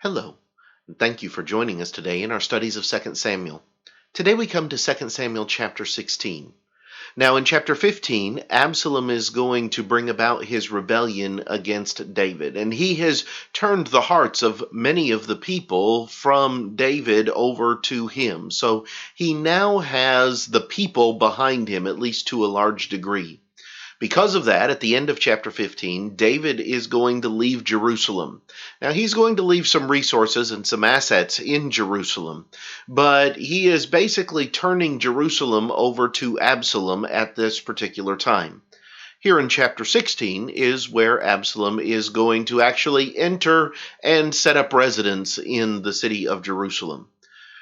Hello, and thank you for joining us today in our studies of 2 Samuel. Today we come to 2 Samuel chapter 16. Now, in chapter 15, Absalom is going to bring about his rebellion against David, and he has turned the hearts of many of the people from David over to him. So he now has the people behind him, at least to a large degree. Because of that, at the end of chapter 15, David is going to leave Jerusalem. Now, he's going to leave some resources and some assets in Jerusalem, but he is basically turning Jerusalem over to Absalom at this particular time. Here in chapter 16 is where Absalom is going to actually enter and set up residence in the city of Jerusalem.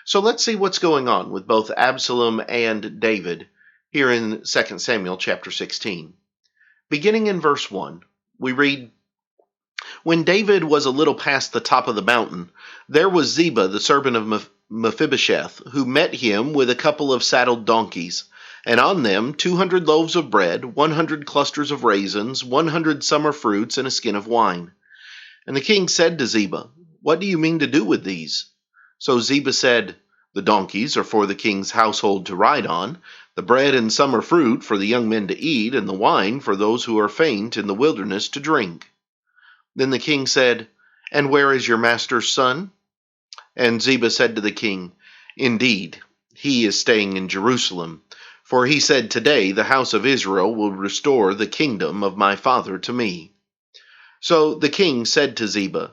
So let's see what's going on with both Absalom and David here in 2 Samuel chapter 16. Beginning in verse 1, we read, When David was a little past the top of the mountain, there was Ziba, the servant of Mephibosheth, who met him with a couple of saddled donkeys, and on them 200 loaves of bread, 100 clusters of raisins, 100 summer fruits, and a skin of wine. And the king said to Ziba, What do you mean to do with these? So Ziba said, The donkeys are for the king's household to ride on, the bread and summer fruit for the young men to eat, and the wine for those who are faint in the wilderness to drink. Then the king said, And where is your master's son? And Ziba said to the king, Indeed, he is staying in Jerusalem, for he said, Today the house of Israel will restore the kingdom of my father to me. So the king said to Ziba,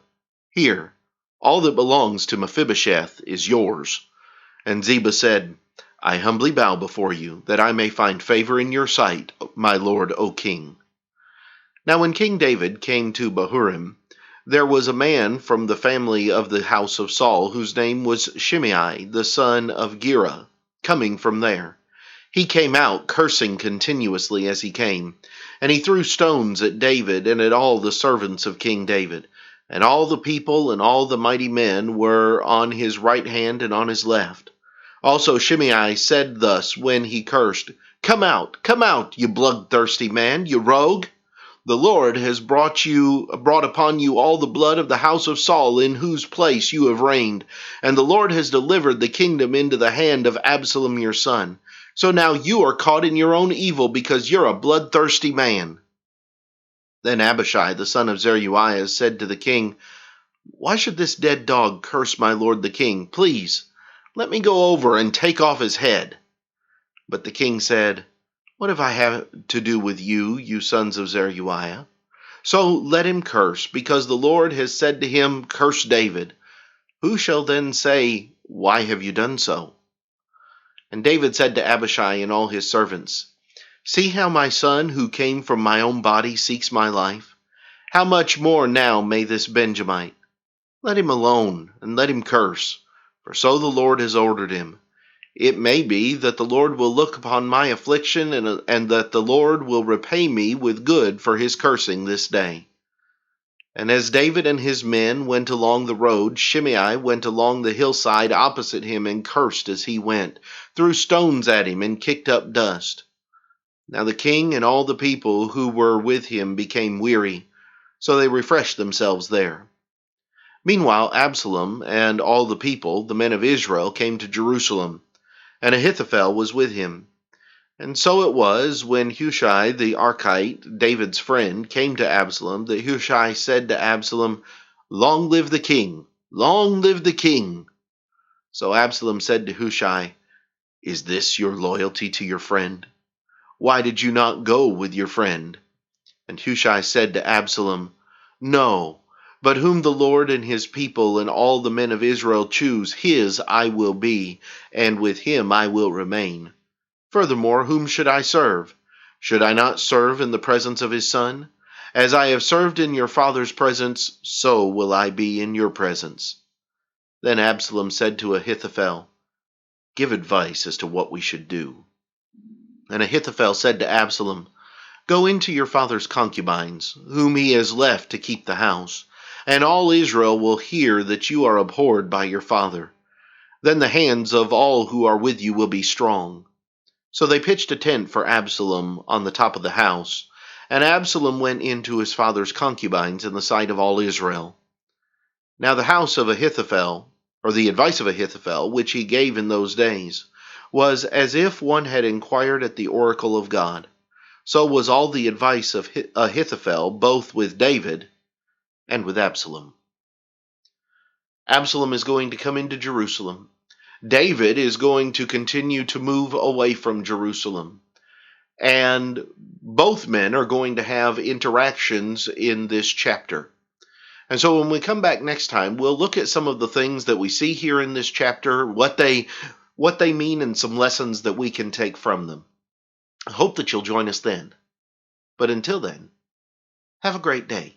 Here, all that belongs to Mephibosheth is yours. And Ziba said, I humbly bow before you, that I may find favor in your sight, my lord, O king. Now when King David came to Bahurim, there was a man from the family of the house of Saul, whose name was Shimei, the son of Gera, coming from there. He came out, cursing continuously as he came, and he threw stones at David and at all the servants of King David. And all the people and all the mighty men were on his right hand and on his left. Also Shimei said thus when he cursed, come out, you bloodthirsty man, you rogue. The Lord has brought upon you all the blood of the house of Saul, in whose place you have reigned, and the Lord has delivered the kingdom into the hand of Absalom your son. So now you are caught in your own evil, because you're a bloodthirsty man. Then Abishai, the son of Zeruiah, said to the king, Why should this dead dog curse my lord the king? Please, let me go over and take off his head. But the king said, What have I to do with you, you sons of Zeruiah? So let him curse, because the Lord has said to him, Curse David. Who shall then say, Why have you done so? And David said to Abishai and all his servants, See how my son, who came from my own body, seeks my life? How much more now may this Benjamite? Let him alone, and let him curse, for so the Lord has ordered him. It may be that the Lord will look upon my affliction, and that the Lord will repay me with good for his cursing this day. And as David and his men went along the road, Shimei went along the hillside opposite him and cursed as he went, threw stones at him and kicked up dust. Now the king and all the people who were with him became weary, so they refreshed themselves there. Meanwhile, Absalom and all the people, the men of Israel, came to Jerusalem, and Ahithophel was with him. And so it was, when Hushai the Archite, David's friend, came to Absalom, that Hushai said to Absalom, Long live the king! Long live the king! So Absalom said to Hushai, Is this your loyalty to your friend? Why did you not go with your friend? And Hushai said to Absalom, No, but whom the Lord and his people and all the men of Israel choose, his I will be, and with him I will remain. Furthermore, whom should I serve? Should I not serve in the presence of his son? As I have served in your father's presence, so will I be in your presence. Then Absalom said to Ahithophel, Give advice as to what we should do. And Ahithophel said to Absalom, Go into your father's concubines, whom he has left to keep the house, and all Israel will hear that you are abhorred by your father. Then the hands of all who are with you will be strong. So they pitched a tent for Absalom on the top of the house, and Absalom went into his father's concubines in the sight of all Israel. Now the house of Ahithophel, or the advice of Ahithophel, which he gave in those days, was as if one had inquired at the oracle of God. So was all the advice of Ahithophel, both with David and with Absalom. Absalom is going to come into Jerusalem. David is going to continue to move away from Jerusalem. And both men are going to have interactions in this chapter. And so when we come back next time, we'll look at some of the things that we see here in this chapter, what they mean, and some lessons that we can take from them. I hope that you'll join us then. But until then, have a great day.